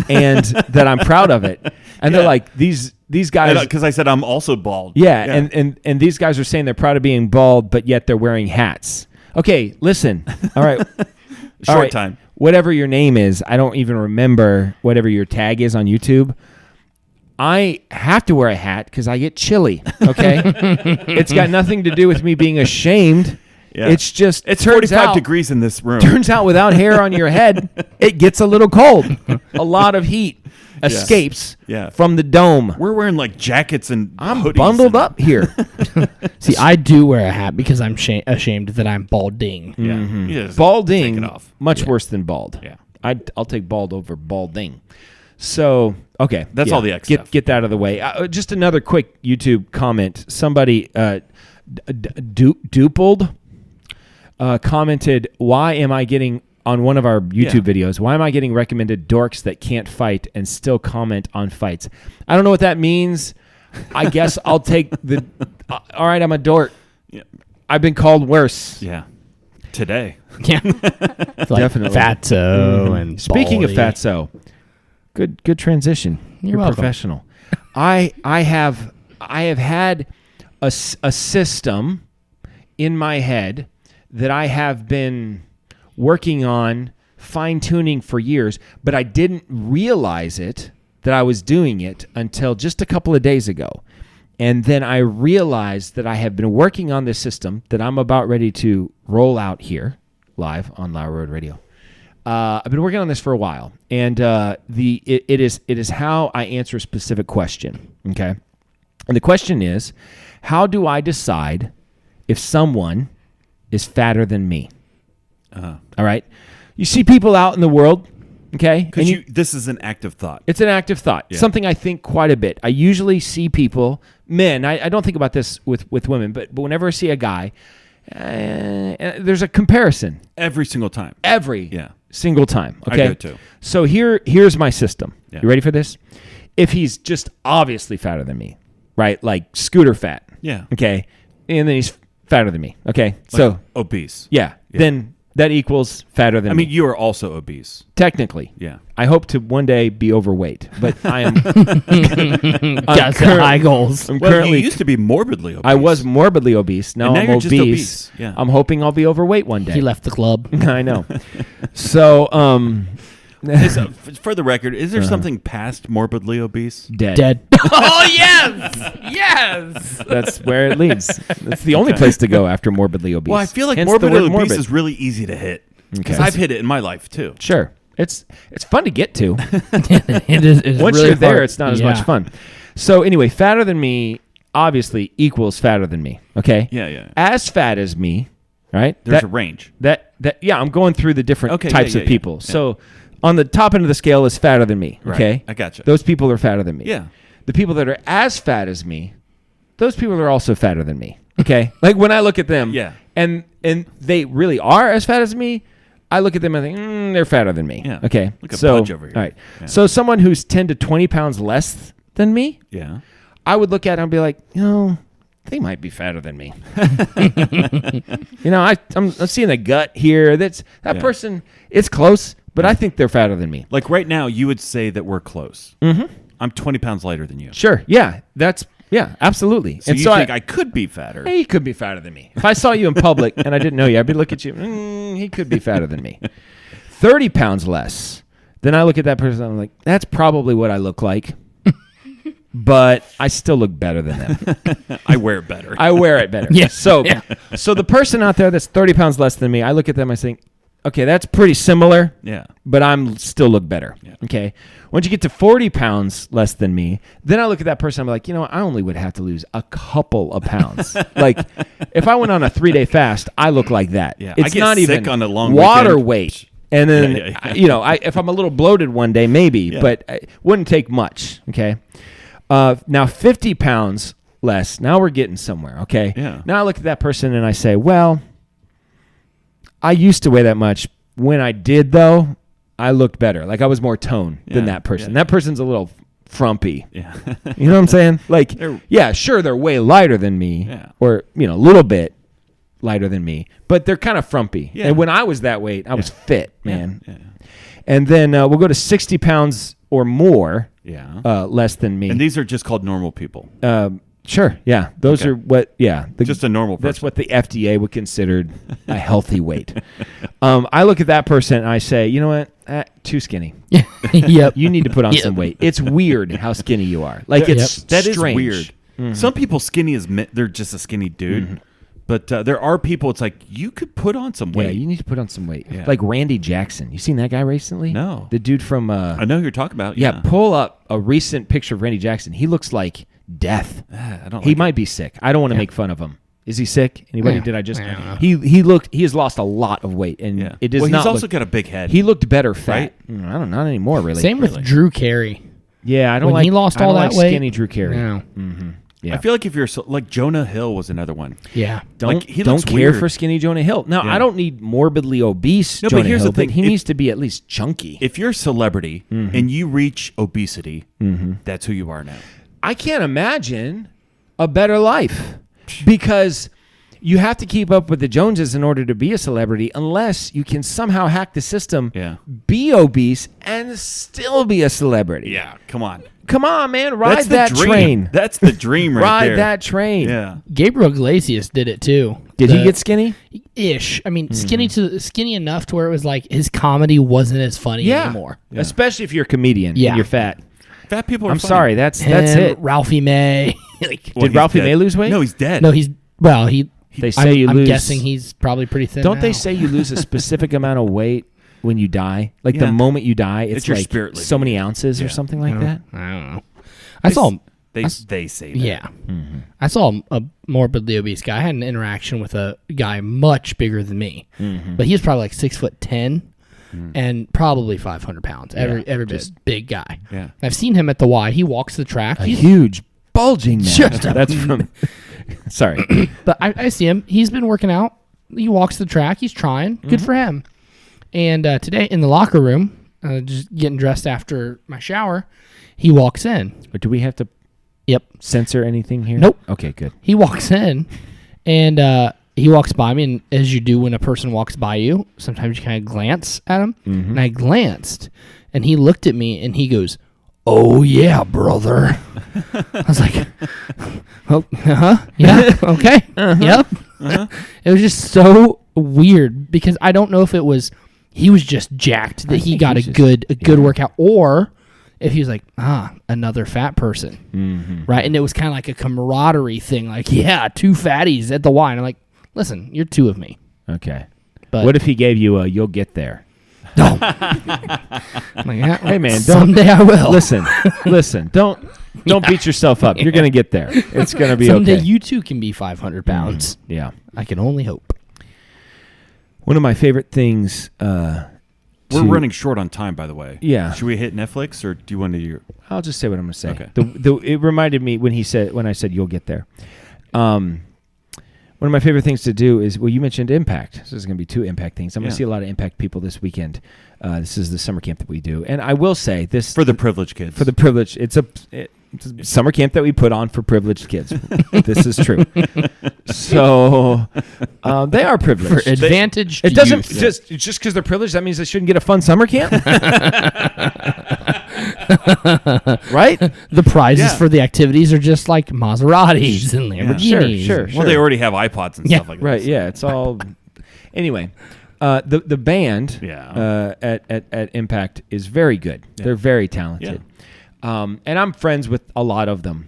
and that I'm proud of it. And they're Yeah. like, these guys. Because I said I'm also bald. Yeah, and these guys are saying they're proud of being bald, but yet they're wearing hats. Okay, listen. All right. All Short right. time. Whatever your name is, I don't even remember whatever your tag is on YouTube. I have to wear a hat because I get chilly. Okay, it's got nothing to do with me being ashamed. Yeah. It's just It's turns 45 out- degrees in this room. Turns out, without hair on your head, it gets a little cold. A lot of heat escapes Yeah. from the dome. We're wearing like jackets and I'm hoodies bundled and- up here. See, I do wear a hat because I'm ashamed that I'm balding. Yeah. Mm-hmm. You just Balding, take it off. much worse than bald. Yeah. I'll take bald over balding. So, okay. That's all the X stuff. Get that out of the way. Just another quick YouTube comment. Somebody, Dupled, commented, why am I getting, on one of our YouTube videos, why am I getting recommended dorks that can't fight and still comment on fights? I don't know what that means. I guess I'll take the, all right, I'm a dork. Yeah. I've been called worse. Yeah. Today. Yeah, It's like Definitely. fatso and Speaking of baldy. fatso, good transition. You're welcome. professional. I have had a system in my head that I have been working on fine-tuning for years, but I didn't realize it that I was doing it until just a couple of days ago. And then I realized that I have been working on this system that I'm about ready to roll out here live on Lauer Road Radio. I've been working on this for a while, and it is how I answer a specific question. Okay, and the question is, how do I decide if someone is fatter than me? All right, you see people out in the world, okay, and Because this is an active thought. it's an active thought, something I think quite a bit. I usually see people, men. I don't think about this with women, but whenever I see a guy, there's a comparison Every single time. every Yeah. single time. I Okay, do too. So here's my system. Yeah. You ready for this? If he's just obviously fatter than me, right? Like scooter fat. Yeah. Okay, and then he's fatter than me. Okay, so Obese. yeah, then that equals fatter than I me. mean, you are also obese. Technically, Yeah. I hope to one day be overweight, but I am. Got some high goals. I'm Well, currently. you used to be morbidly obese. I was morbidly obese. Now And now I'm you're obese. just obese. Yeah. I'm hoping I'll be overweight one day. He left the club. I know. So, For the record, is there something past morbidly obese? dead. Oh yes, yes. That's where it leads. That's the only place to go after morbidly obese. Well, I feel like Hence the morbidly word obese morbid. is really easy to hit. Because Okay. I've hit it in my life, too. Sure. It's fun to get to. It is Once really you're there, hard. it's not as Yeah. much fun. So anyway, fatter than me obviously equals fatter than me. Okay. Yeah. As fat as me, right? There's a range. That yeah, I'm going through the different Okay, types yeah, of people. yeah. So on the top end of the scale is fatter than me. Right. Okay. I gotcha. Those people are fatter than me. Yeah. The people that are as fat as me, those people are also fatter than me. Okay. Like when I look at them, Yeah. and they really are as fat as me, I look at them and think, they're fatter than me. Yeah. Okay. Look at so, Pudge over here. All right. Yeah. So someone who's 10 to 20 pounds less than me, Yeah. I would look at it and be like, they might be fatter than me. I'm seeing the gut here. That Yeah. person, it's close, but I think they're fatter than me. Like right now, you would say that we're close. Mm-hmm. I'm 20 pounds lighter than you. Sure. Yeah. Absolutely. So you think I could be fatter? He could be fatter than me. If I saw you in public and I didn't know you, I'd be looking at you. He could be fatter than me. 30 pounds less. Then I look at that person and I'm like, that's probably what I look like. but I still look better than them. I wear it better. I wear it better. Yeah. So the person out there that's 30 pounds less than me, I look at them, I think, okay, that's pretty similar. Yeah. But I'm still look better. Yeah. Okay. Once you get to 40 pounds less than me, then I look at that person, I'm like, I only would have to lose a couple of pounds. Like, if I went on a 3-day fast, I look like that. Yeah. It's I get not sick even on a long water weekend. weight. And then, if I'm a little bloated one day, maybe, but it wouldn't take much. Okay. Now 50 pounds less. Now we're getting somewhere. Okay. Yeah. Now I look at that person and I say, well, I used to weigh that much. When I did, though, I looked better. Like I was more toned than that person. That person's a little frumpy. Yeah. You know what I'm saying? Like, sure, they're way lighter than me, or a little bit lighter than me, but they're kind of frumpy. Yeah. And when I was that weight, I was fit, man. Yeah. And then we'll go to 60 pounds or more, less than me. And these are just called normal people. Sure, yeah. Those are what, just a normal person. That's what the FDA would consider a healthy weight. I look at that person and I say, you know what? Too skinny. Yep. You need to put on some weight. It's weird how skinny you are. Like, that strange. is weird. Mm-hmm. Some people skinny they're just a skinny dude. Mm-hmm. But there are people, it's like, you could put on some weight. Yeah, you need to put on some weight. Yeah. Like Randy Jackson. You seen that guy recently? No. The dude from... I know who you're talking about. Yeah, pull up a recent picture of Randy Jackson. He looks like death. He might be sick. I don't want to make fun of him. Is he sick? Anybody? Did I just... He has lost a lot of weight. And it does not he's also got a big head. He looked better fat. Right? I don't know, not anymore, really. Same with Drew Carey. Yeah, I don't when he lost all that weight. Skinny Drew Carey. No. Mm-hmm. Yeah. I feel like if you're like Jonah Hill was another one. Yeah. Don't care for skinny Jonah Hill. Now, I don't need morbidly obese Jonah Hill, the thing. But he needs to be at least chunky. If you're a celebrity and you reach obesity, that's who you are now. I can't imagine a better life because you have to keep up with the Joneses in order to be a celebrity unless you can somehow hack the system, be obese, and still be a celebrity. Yeah, come on. Come on, man. Ride that train. That's the dream right there. Ride that train. Yeah. Gabriel Iglesias did it too. Did he get skinny? Ish. I mean, skinny enough to where it was like his comedy wasn't as funny anymore. Yeah. Especially if you're a comedian and you're fat. Fat people are I'm funny. Sorry, that's it. Ralphie May. Did Ralphie May lose weight? No, he's dead. No, he's They say I'm guessing he's probably pretty thin. Don't now. they say you lose a specific amount of weight when you die? Like the moment you die, it's your like spirit so many ounces or something like that? I don't know. I saw They say that. Yeah. I saw a morbidly obese guy. I had an interaction with a guy much bigger than me, but he was probably like 6'10" and probably 500 pounds. Every bit big guy. Yeah. I've seen him at the Y. He walks the track. He's huge, bulging man. That's from. Sorry, but I see him. He's been working out. He walks the track. He's trying. Good for him. And today in the locker room, just getting dressed after my shower, he walks in. But do we have to censor anything here? Nope. Okay, good. He walks in, and he walks by me, and as you do when a person walks by you, sometimes you kind of glance at him. And I glanced, and he looked at me, and he goes, "Oh, yeah, brother." I was like, "Oh, yeah, okay, yep." It was just so weird because I don't know if it was he was just jacked that he got a good workout, or if he was like, another fat person, right? And it was kind of like a camaraderie thing, like, two fatties at the Y. And I'm like, listen, you're two of me. Okay. But what if he gave you a "you'll get there"? No. I'm like, hey man, someday I will. Listen. Don't beat yourself up. You're gonna get there. It's gonna be someday okay. you too can be 500 pounds. Yeah. I can only hope. One of my favorite things. We're running short on time, by the way. Yeah. Should we hit Netflix, or do you want to? I'll just say what I'm going to say. Okay. It reminded me when I said "you'll get there." One of my favorite things to do is, you mentioned Impact. So there's going to be two Impact things. I'm going to see a lot of Impact people this weekend. This is the summer camp that we do, and I will say this for the privileged kids. For the privileged, it's a summer camp that we put on for privileged kids. This is true. So they are privileged. For advantaged It doesn't youth. just because they're privileged. That means they shouldn't get a fun summer camp, right? The prizes for the activities are just like Maseratis and Lamborghinis. Sure. Well, they already have iPods and stuff like that. Right. Yeah. It's all. Anyway, the band at Impact is very good. Yeah. They're very talented. and I'm friends with a lot of them,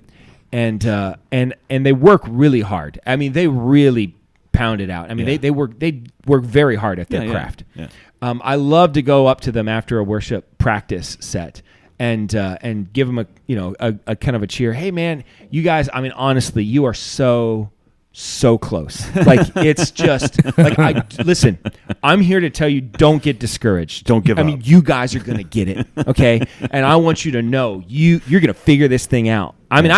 and they work really hard. I mean, they really pound it out. I mean, they work very hard at their craft. Yeah. I love to go up to them after a worship practice set and give them a kind of a cheer. Hey man, you guys, I mean, honestly, you are so close. Like, it's just like, listen, I'm here to tell you, don't get discouraged. Don't give up. I mean, you guys are going to get it. Okay. And I want you to know you're going to figure this thing out. I mean,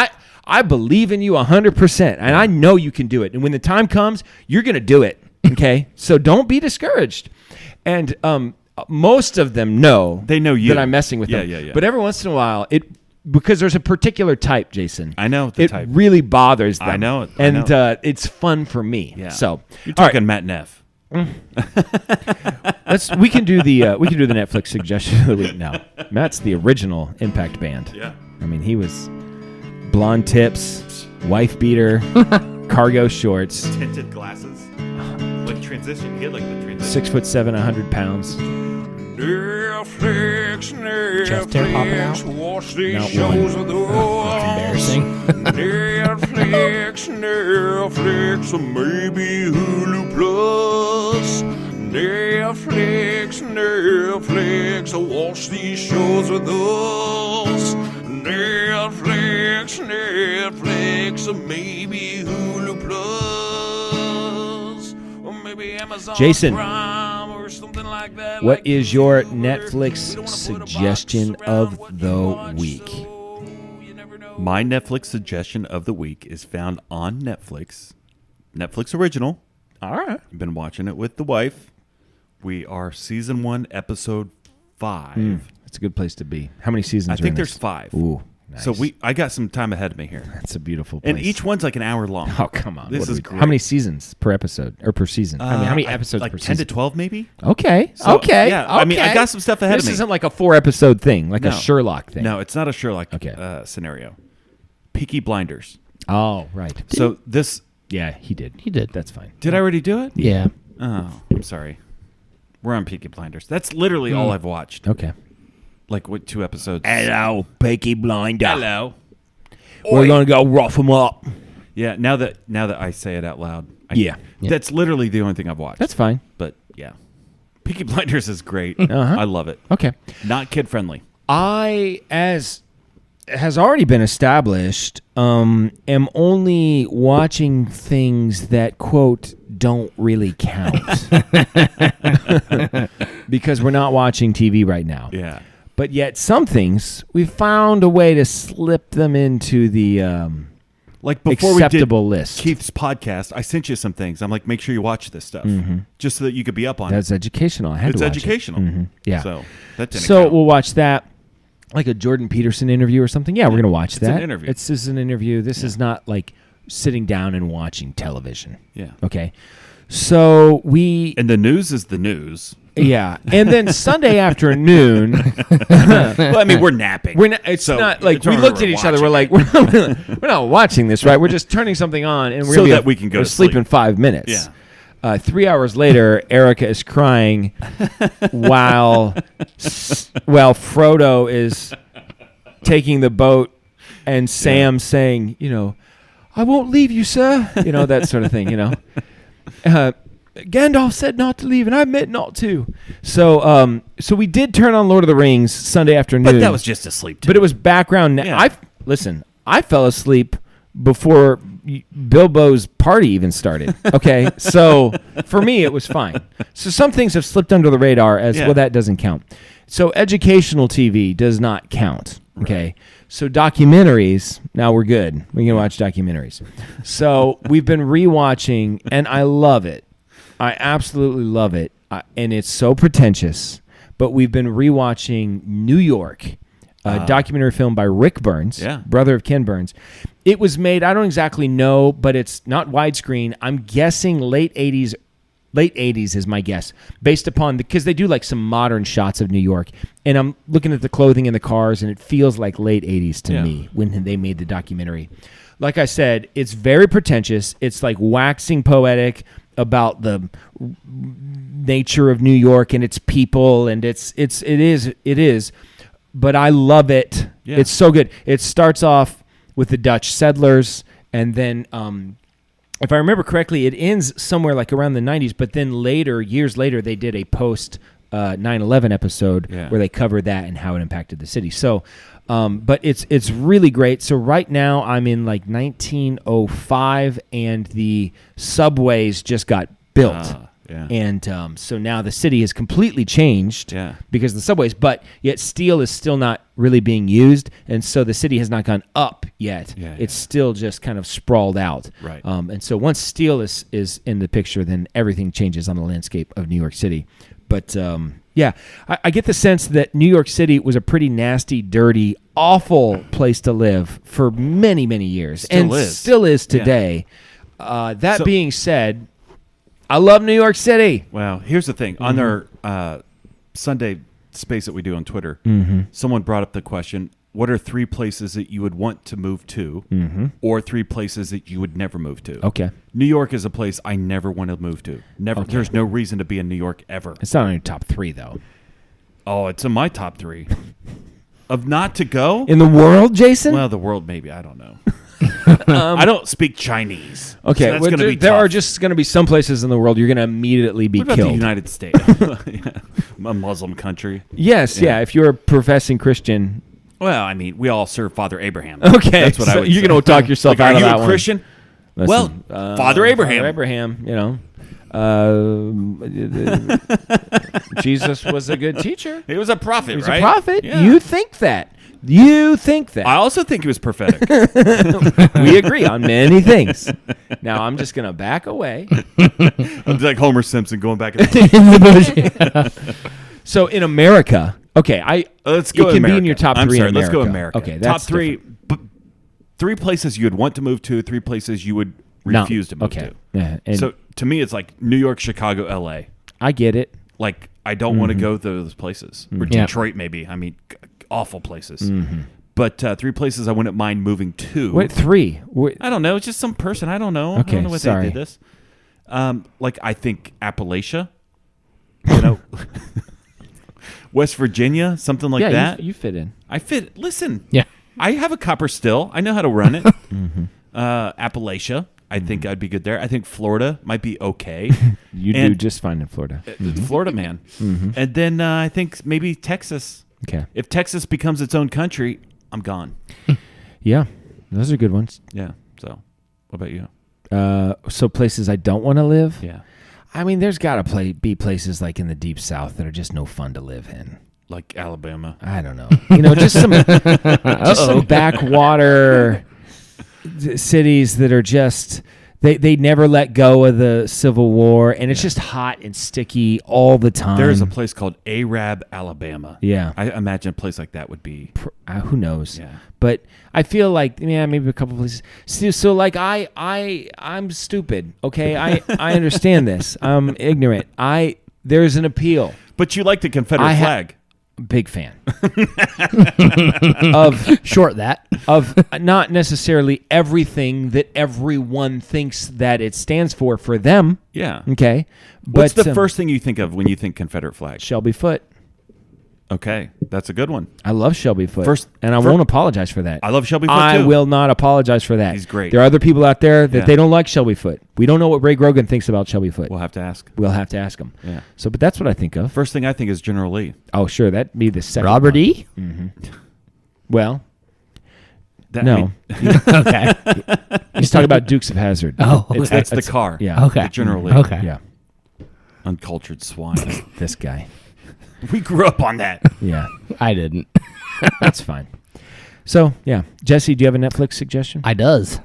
I believe in you 100%, and I know you can do it. And when the time comes, you're going to do it. Okay. So don't be discouraged. And, most of them know they know you that I'm messing with them. Yeah. But every once in a while, because there's a particular type, Jason. I know the type. It really bothers them. I know it. And it's fun for me. Yeah. So you're talking Matt Neff. We can do the Netflix suggestion of the week now. Matt's the original Impact Band. Yeah. I mean, he was blonde tips, wife beater, cargo shorts, Tinted glasses. Like transition. He had like the transition. 6'7", 100 pounds. Chest hair popping out. Not one. That's embarrassing. Netflix, or maybe Hulu Plus. Netflix, watch these shows with us. Netflix, or maybe Hulu Plus. Or maybe Amazon Jason, Prime or something like that. what is your Netflix suggestion of the week? My Netflix suggestion of the week is found on Netflix. Netflix original. All right. I've been watching it with the wife. We are season 1, episode 5. That's a good place to be. How many seasons I are think in there's this? 5. Ooh, nice. So I got some time ahead of me here. That's a beautiful place. And each one's like an hour long. Oh, come on. This What is are we- great. How many seasons per episode or per season? How many episodes like per 10 season? to 12 maybe? Okay. So, okay. yeah, I mean, I got some stuff ahead of This me. isn't like a 4-episode thing, like a No. Sherlock thing. No, it's not a Sherlock scenario. Peaky Blinders. Oh, right. So this... Yeah, he did. He did. That's fine. Did I already do it? Yeah. Oh, I'm sorry. We're on Peaky Blinders. That's literally all I've watched. Okay. Like, what, 2 episodes? Hello, Peaky Blinder. Hello. We're going to go rough them up. Yeah, now that I say it out loud. Yeah. That's literally the only thing I've watched. That's fine. But, yeah. Peaky Blinders is great. Uh-huh. I love it. Okay. Not kid-friendly. I, as has already been established, am only watching things that, quote, don't really count. Because we're not watching TV right now. Yeah. But yet some things, we found a way to slip them into the Like, before acceptable we did list. Keith's podcast, I sent you some things. I'm like, make sure you watch this stuff. Just so that you could be up on That's it. educational. I had It's to watch educational. It. Yeah. So, that didn't So count. we'll watch that, like a Jordan Peterson interview or something. Yeah, we're gonna watch It's that. an interview. This is an interview. This is not like sitting down and watching television. Yeah. Okay. So we, And the news is the news. yeah, and then Sunday afternoon, Well, I mean, we're napping. we're not. It's So, not like it's we not looked we're at each other. watching We're like, it. we're not watching this, right? We're just turning something on, and we're So gonna be that we can go we're to sleep sleep. in 5 minutes. Yeah. 3 hours later, Erica is crying while Frodo is taking the boat, and Sam saying, "I won't leave you, sir." That sort of thing. Gandalf said not to leave, and I meant not to. So we did turn on Lord of the Rings Sunday afternoon, But that was just asleep, too. But it was background. Yeah. I fell asleep before Bilbo's party even started. Okay, so for me it was fine. So some things have slipped under the radar as well. That doesn't count. So educational TV does not count. Okay, so documentaries. Now we're good. We can watch documentaries. So we've been rewatching, and I love it. I absolutely love it, and it's so pretentious. But we've been rewatching New York. A documentary film by Rick Burns, brother of Ken Burns. It was made, I don't exactly know, but it's not widescreen. I'm guessing late 80s. Late 80s is my guess, based upon, because they do like some modern shots of New York. And I'm looking at the clothing in the cars, and it feels like late 80s to me when they made the documentary. Like I said, it's very pretentious. It's like waxing poetic about the nature of New York and its people, and it is but I love it. Yeah. It's so good. It starts off with the Dutch settlers, and then if I remember correctly, it ends somewhere like around the 90s, but then later, years later, they did a post 9/11 episode where they covered that and how it impacted the city. So, but it's really great. So right now I'm in like 1905, and the subways just got built. And so now the city has completely changed because of the subways, but yet steel is still not really being used, and so the city has not gone up yet. It's still just kind of sprawled out. Right. And so once steel is in the picture, then everything changes on the landscape of New York City. But I get the sense that New York City was a pretty nasty, dirty, awful place to live for many, many years. Still is today. That being said, I love New York City. Well, here's the thing. On our Sunday space that we do on Twitter, someone brought up the question, what are 3 places that you would want to move to or 3 places that you would never move to? Okay. New York is a place I never want to move to. Never. Okay. There's no reason to be in New York ever. It's not on your top 3, though. Oh, it's in my top 3. Of not to go? In the world, Jason? Well, the world maybe. I don't know. I don't speak Chinese. Okay, so that's gonna be there tough. are just going to be some places in the world you're going to immediately be what about killed. The United States, a Muslim country. Yes, yeah. If you're a professing Christian, well, I mean, we all serve Father Abraham. Okay, that's what I would. You're going to talk yourself out of that one. Are you a Christian? Listen, well, Father Abraham. Father Abraham, you know. Jesus was a good teacher. He was a prophet, He was right? a prophet. Yeah. You think that. I also think he was prophetic. We agree on many things. Now I'm just going to back away. I'm like Homer Simpson going back in the bush. So in America, okay, let's go. It can be in your top 3. I'm sorry, in America. Let's go America. Okay, top 3. 3 places you would want to move to. 3 places you would refuse to move to. Yeah, and so to me, it's like New York, Chicago, L.A. I get it. Like I don't want to go to those places, or Detroit, maybe. I mean, awful places. But 3 places I wouldn't mind moving to. What 3? I don't know. It's just some person. I don't know. Okay, I don't know what sorry. they did this. Like I think Appalachia, you know, West Virginia, something like that. You fit in. I fit. Listen. Yeah. I have a copper still. I know how to run it. Appalachia. I think I'd be good there. I think Florida might be okay. You do just fine in Florida. Florida man. And then I think maybe Texas. Okay. If Texas becomes its own country, I'm gone. Yeah. Those are good ones. Yeah. So what about you? So places I don't want to live? Yeah. I mean, there's got to be places like in the deep south that are just no fun to live in. Like Alabama. I don't know. Just some backwater cities that are just they never let go of the Civil War, and it's just hot and sticky all the time. There's a place called Arab, Alabama. Yeah. I imagine a place like that would be. Who knows? Yeah. But I feel like maybe a couple places. So like I'm stupid. Okay, I understand this. I'm ignorant. There's an appeal. But you like the Confederate flag. Big fan of not necessarily everything that everyone thinks that it stands for them. Yeah. Okay. What's the first thing you think of when you think Confederate flag? Shelby Foote. Okay, that's a good one. I love Shelby Foote. I won't apologize for that. I love Shelby Foote, I too. will not apologize for that. He's great. There are other people out there that they don't like Shelby Foote. We don't know what Ray Grogan thinks about Shelby Foote. We'll have to ask. We'll have to ask him. Yeah. So, but that's what I think of. First thing I think is General Lee. Oh, sure. That'd be the second Robert one. E? Mm-hmm. Well, That, no. Okay. He's talking about Dukes of Hazzard. Oh, that's the car. Yeah. Okay. The General Lee. Okay. Yeah. Uncultured swine. This guy. We grew up on that. Yeah. I didn't. That's fine. So, yeah. Jesse, do you have a Netflix suggestion? I does.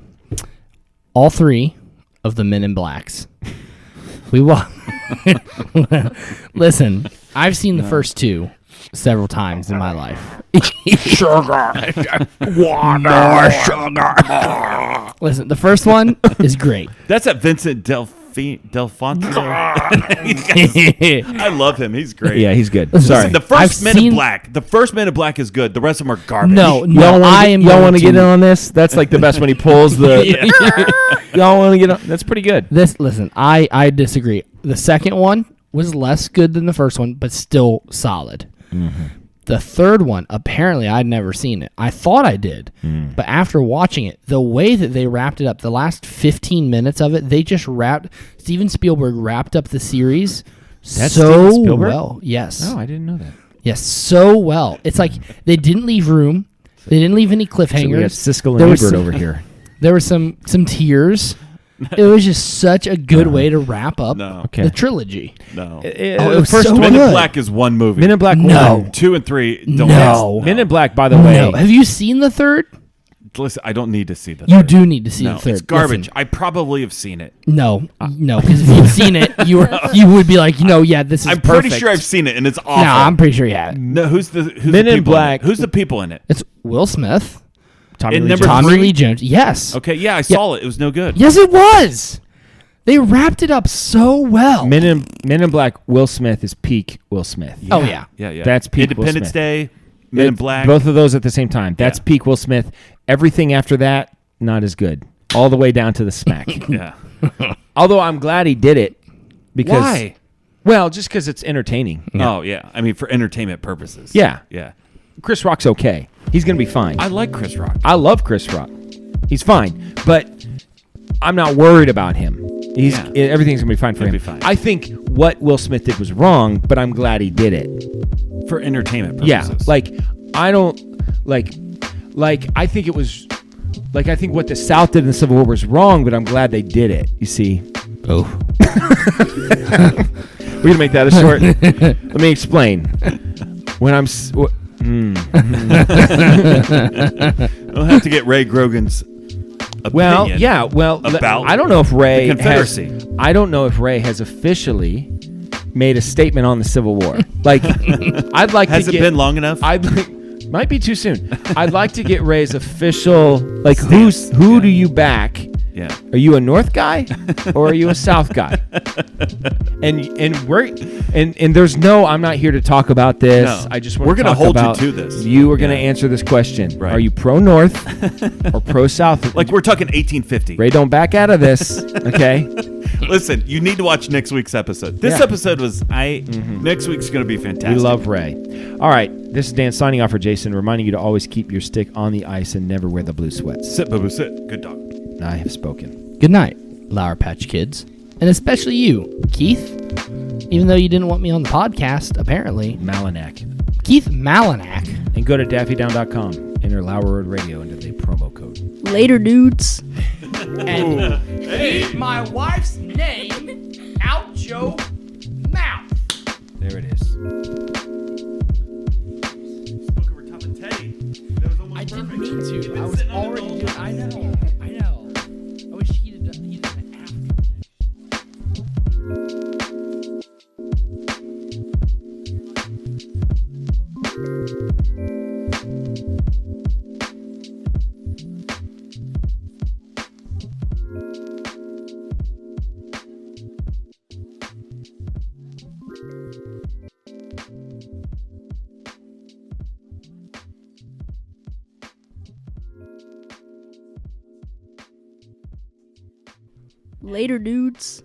All 3 of the Men in Blacks. We walk. Listen, I've seen the first 2 several times in my life. Sugar. More sugar. Listen, the first one is great. That's at Vincent Delfonte. I love him. He's great. Yeah, he's good. Listen, Sorry. the first Men in Black. The first Men in Black is good. The rest of them are garbage. No, Y'all want to to get in on this? That's like the best when he pulls the. Y'all want to get on? That's pretty good. Listen, I disagree. The second one was less good than the first one, but still solid. Mm-hmm. The third one, apparently I'd never seen it. I thought I did. But after watching it, the way that they wrapped it up, the last 15 minutes of it, they just Steven Spielberg wrapped up the series That's so Steven Spielberg? well. Yes. Oh, I didn't know that. Yes, so well. It's like they didn't leave room. They didn't leave any cliffhangers. So we have Siskel There and was Ebert some- over here. There were some tears. It was just such a good way to wrap up No. Okay. the trilogy. No. Oh, it was first so one- Men in good. Black is one movie. Men in Black No. 1. 2 and 3 don't No. mix. Men in Black, by the way. No. Have you seen the third? Listen, I don't need to see that. You do need to see No, the third. it's garbage. Listen, I probably have seen it. no, because if you'd seen it, you would be like, yeah, this is I'm perfect. pretty sure I've seen it, and it's awful. No, I'm pretty sure you have. No, who's the Men the in people Black. it? Who's the people in it? It's Will Smith, Tommy In Lee number Jones. Tommy 3? Lee Jones. Yes. Okay, yeah, I saw it. It was no good. Yes, it was. They wrapped it up so well. Men in Black, Will Smith is peak Will Smith. Oh, yeah. Yeah. That's peak Will Independence Smith. Day, Men in It's Black. Both of those at the same time. That's Yeah. peak Will Smith. Everything after that, not as good. All the way down to the smack. Yeah. Although I'm glad he did it. Because, Why? Well, just because it's entertaining. Oh, yeah. I mean, for entertainment purposes. Yeah. Yeah. Chris Rock's okay. He's going to be fine. I like Chris Rock. I love Chris Rock. He's fine. But I'm not worried about him. Everything's going to be fine for He'll him. be fine. I think what Will Smith did was wrong, but I'm glad he did it. For entertainment Yeah. purposes. Like, I don't... Like, I think it was... Like, I think what the South did in the Civil War was wrong, but I'm glad they did it. You see? Oh. We're going to make that a short... Let me explain. When I'm... We'll have to get Ray Grogan's opinion. Well, yeah. Well, about I don't know if Ray the Confederacy. I don't know if Ray has officially made a statement on the Civil War. Like, I'd like Has to it get... been long enough? Might be too soon. I'd like to get Ray's official... Like, who do you back? Yeah. Are you a North guy or are you a South guy? And there's no. I'm not here to talk about this. No. I just want We're to gonna talk hold you about to this. You are going to Yeah. answer this question. Right. Are you pro North or pro South? Like, we're talking 1850. Ray, don't back out of this. Okay. Listen, you need to watch next week's episode. This Yeah. episode was next week's going to be fantastic. We love Ray. All right. This is Dan signing off for Jason, reminding you to always keep your stick on the ice and never wear the blue sweats. Sit, boo, boo, sit. Good dog. I have spoken. Good night, Lauer Patch Kids. And especially you, Keith. Even though you didn't want me on the podcast, apparently. Malinak. Keith Malinak. And go to daffydown.com. Enter Lauer Road Radio into the promo code. Later, dudes. And keep my wife's name out your mouth. There it is. I didn't mean to. I was already doing. I know. I wish he'd have done it after. Later, dudes.